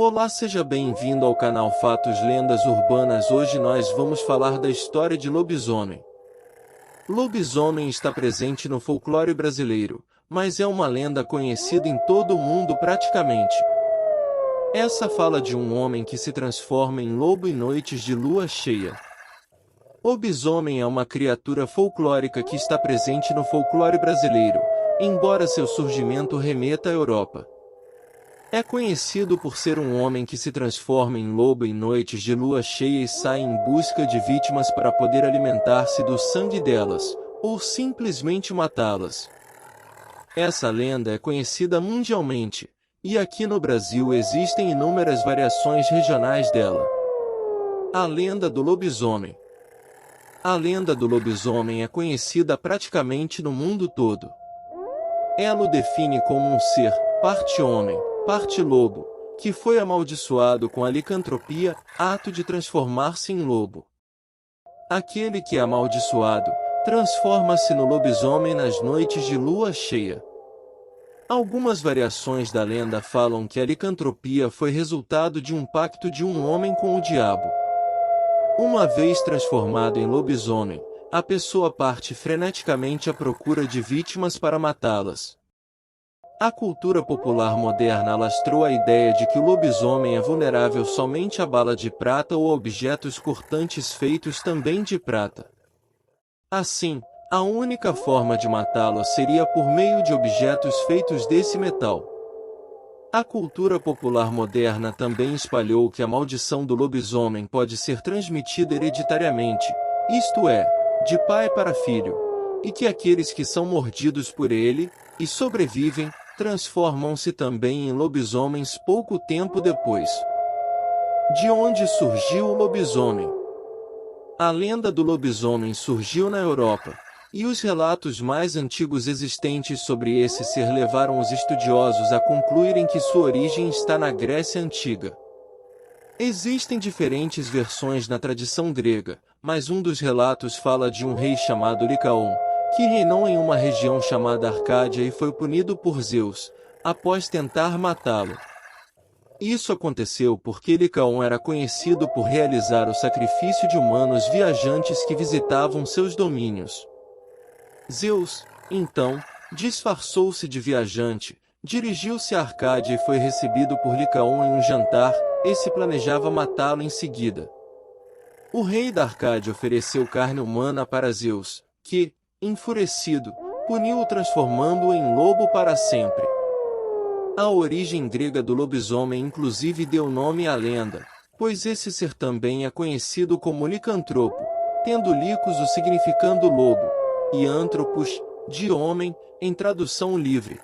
Olá, seja bem-vindo ao canal Fatos Lendas Urbanas. Hoje nós vamos falar da história de lobisomem. Lobisomem está presente no folclore brasileiro, mas é uma lenda conhecida em todo o mundo praticamente. Essa fala de um homem que se transforma em lobo em noites de lua cheia. Lobisomem é uma criatura folclórica que está presente no folclore brasileiro, embora seu surgimento remeta à Europa. É conhecido por ser um homem que se transforma em lobo em noites de lua cheia e sai em busca de vítimas para poder alimentar-se do sangue delas, ou simplesmente matá-las. Essa lenda é conhecida mundialmente, e aqui no Brasil existem inúmeras variações regionais dela. A lenda do lobisomem. A lenda do lobisomem é conhecida praticamente no mundo todo. Ela o define como um ser, parte homem, parte lobo, que foi amaldiçoado com a licantropia, ato de transformar-se em lobo. Aquele que é amaldiçoado, transforma-se no lobisomem nas noites de lua cheia. Algumas variações da lenda falam que a licantropia foi resultado de um pacto de um homem com o diabo. Uma vez transformado em lobisomem, a pessoa parte freneticamente à procura de vítimas para matá-las. A cultura popular moderna alastrou a ideia de que o lobisomem é vulnerável somente a bala de prata ou objetos cortantes feitos também de prata. Assim, a única forma de matá-lo seria por meio de objetos feitos desse metal. A cultura popular moderna também espalhou que a maldição do lobisomem pode ser transmitida hereditariamente, isto é, de pai para filho, e que aqueles que são mordidos por ele, e sobrevivem, transformam-se também em lobisomens pouco tempo depois. De onde surgiu o lobisomem? A lenda do lobisomem surgiu na Europa, e os relatos mais antigos existentes sobre esse ser levaram os estudiosos a concluírem que sua origem está na Grécia Antiga. Existem diferentes versões na tradição grega, mas um dos relatos fala de um rei chamado Licaon, que reinou em uma região chamada Arcádia e foi punido por Zeus, após tentar matá-lo. Isso aconteceu porque Licaon era conhecido por realizar o sacrifício de humanos viajantes que visitavam seus domínios. Zeus, então, disfarçou-se de viajante, dirigiu-se a Arcádia e foi recebido por Licaon em um jantar. Esse planejava matá-lo em seguida. O rei da Arcádia ofereceu carne humana para Zeus, que, enfurecido, puniu-o transformando-o em lobo para sempre. A origem grega do lobisomem inclusive deu nome à lenda, pois esse ser também é conhecido como licantropo, tendo licos o significando lobo, e antropos, de homem, em tradução livre.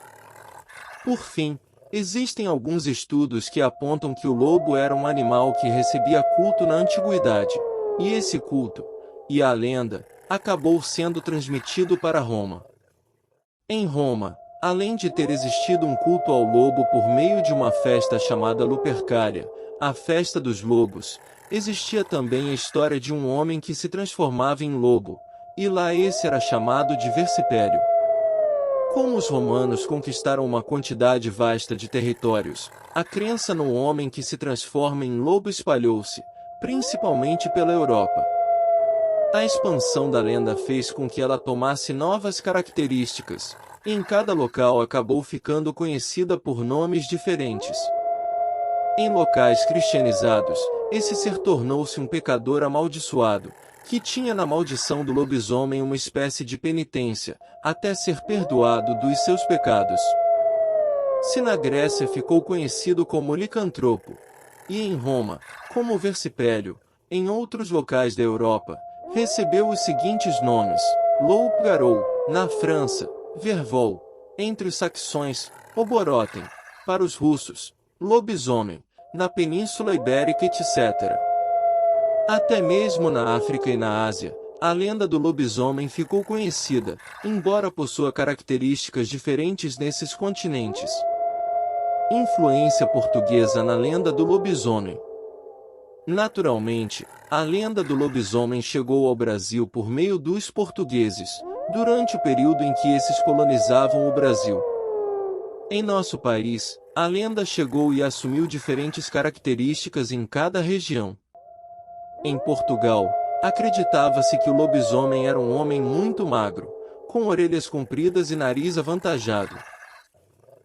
Por fim, existem alguns estudos que apontam que o lobo era um animal que recebia culto na antiguidade, e esse culto, e a lenda, acabou sendo transmitido para Roma. Em Roma, além de ter existido um culto ao lobo por meio de uma festa chamada Lupercalia, a festa dos lobos, existia também a história de um homem que se transformava em lobo, e lá esse era chamado de Versipério. Como os romanos conquistaram uma quantidade vasta de territórios, a crença no homem que se transforma em lobo espalhou-se, principalmente pela Europa. A expansão da lenda fez com que ela tomasse novas características, e em cada local acabou ficando conhecida por nomes diferentes. Em locais cristianizados, esse ser tornou-se um pecador amaldiçoado, que tinha na maldição do lobisomem uma espécie de penitência, até ser perdoado dos seus pecados. Se na Grécia ficou conhecido como licantropo, e em Roma, como Versipélio, em outros locais da Europa, recebeu os seguintes nomes: loup-garou, na França, Vervol, entre os saxões, Oborotem, para os russos, lobisomem, na Península Ibérica, etc. Até mesmo na África e na Ásia, a lenda do lobisomem ficou conhecida, embora possua características diferentes nesses continentes. Influência portuguesa na lenda do lobisomem. Naturalmente, a lenda do lobisomem chegou ao Brasil por meio dos portugueses, durante o período em que esses colonizavam o Brasil. Em nosso país, a lenda chegou e assumiu diferentes características em cada região. Em Portugal, acreditava-se que o lobisomem era um homem muito magro, com orelhas compridas e nariz avantajado.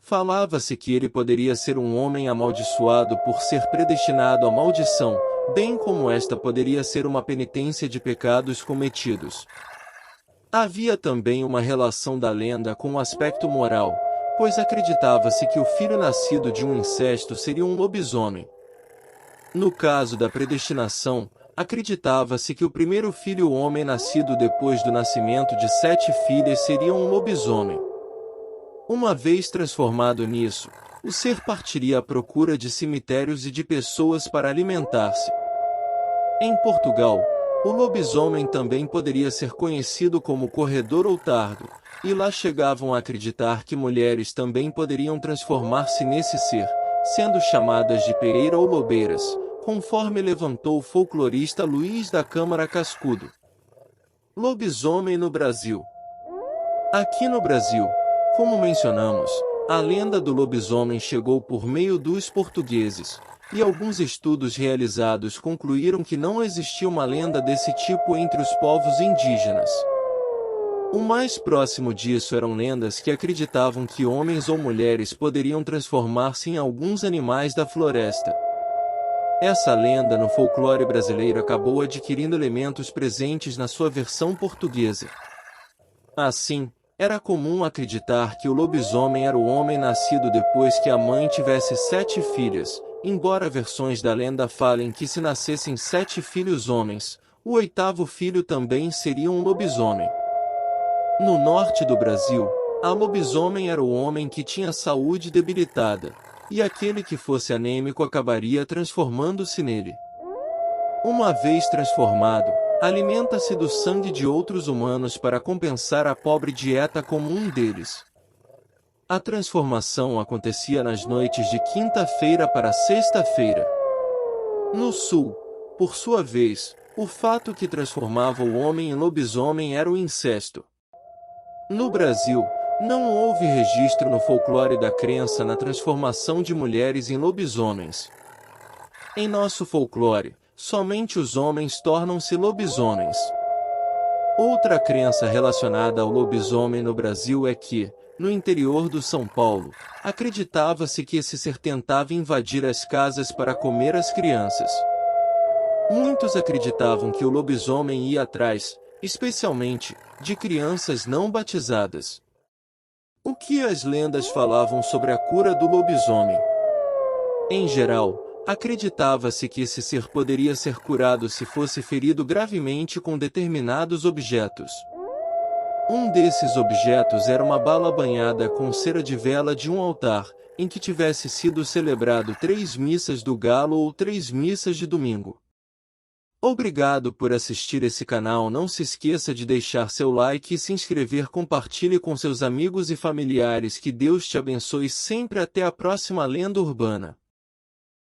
Falava-se que ele poderia ser um homem amaldiçoado por ser predestinado à maldição, bem como esta poderia ser uma penitência de pecados cometidos. Havia também uma relação da lenda com o aspecto moral, pois acreditava-se que o filho nascido de um incesto seria um lobisomem. No caso da predestinação, acreditava-se que o primeiro filho homem nascido depois do nascimento de 7 filhas seria um lobisomem. Uma vez transformado nisso, o ser partiria à procura de cemitérios e de pessoas para alimentar-se. Em Portugal, o lobisomem também poderia ser conhecido como corredor ou tardo, e lá chegavam a acreditar que mulheres também poderiam transformar-se nesse ser, sendo chamadas de pereira ou lobeiras, conforme levantou o folclorista Luís da Câmara Cascudo. Lobisomem no Brasil. Aqui no Brasil, como mencionamos, a lenda do lobisomem chegou por meio dos portugueses, e alguns estudos realizados concluíram que não existia uma lenda desse tipo entre os povos indígenas. O mais próximo disso eram lendas que acreditavam que homens ou mulheres poderiam transformar-se em alguns animais da floresta. Essa lenda no folclore brasileiro acabou adquirindo elementos presentes na sua versão portuguesa. Assim, era comum acreditar que o lobisomem era o homem nascido depois que a mãe tivesse 7 filhas, embora versões da lenda falem que se nascessem 7 filhos homens, o 8º filho também seria um lobisomem. No norte do Brasil, a lobisomem era o homem que tinha saúde debilitada, e aquele que fosse anêmico acabaria transformando-se nele. Uma vez transformado, alimenta-se do sangue de outros humanos para compensar a pobre dieta comum deles. A transformação acontecia nas noites de quinta-feira para sexta-feira. No sul, por sua vez, o fato que transformava o homem em lobisomem era o incesto. No Brasil, não houve registro no folclore da crença na transformação de mulheres em lobisomens. Em nosso folclore, somente os homens tornam-se lobisomens. Outra crença relacionada ao lobisomem no Brasil é que, no interior do São Paulo, acreditava-se que esse ser tentava invadir as casas para comer as crianças. Muitos acreditavam que o lobisomem ia atrás, especialmente, de crianças não batizadas. O que as lendas falavam sobre a cura do lobisomem? Em geral, acreditava-se que esse ser poderia ser curado se fosse ferido gravemente com determinados objetos. Um desses objetos era uma bala banhada com cera de vela de um altar, em que tivesse sido celebrado 3 missas do galo ou 3 missas de domingo. Obrigado por assistir esse canal. Não se esqueça de deixar seu like e se inscrever. Compartilhe com seus amigos e familiares. Que Deus te abençoe sempre. Até a próxima lenda urbana.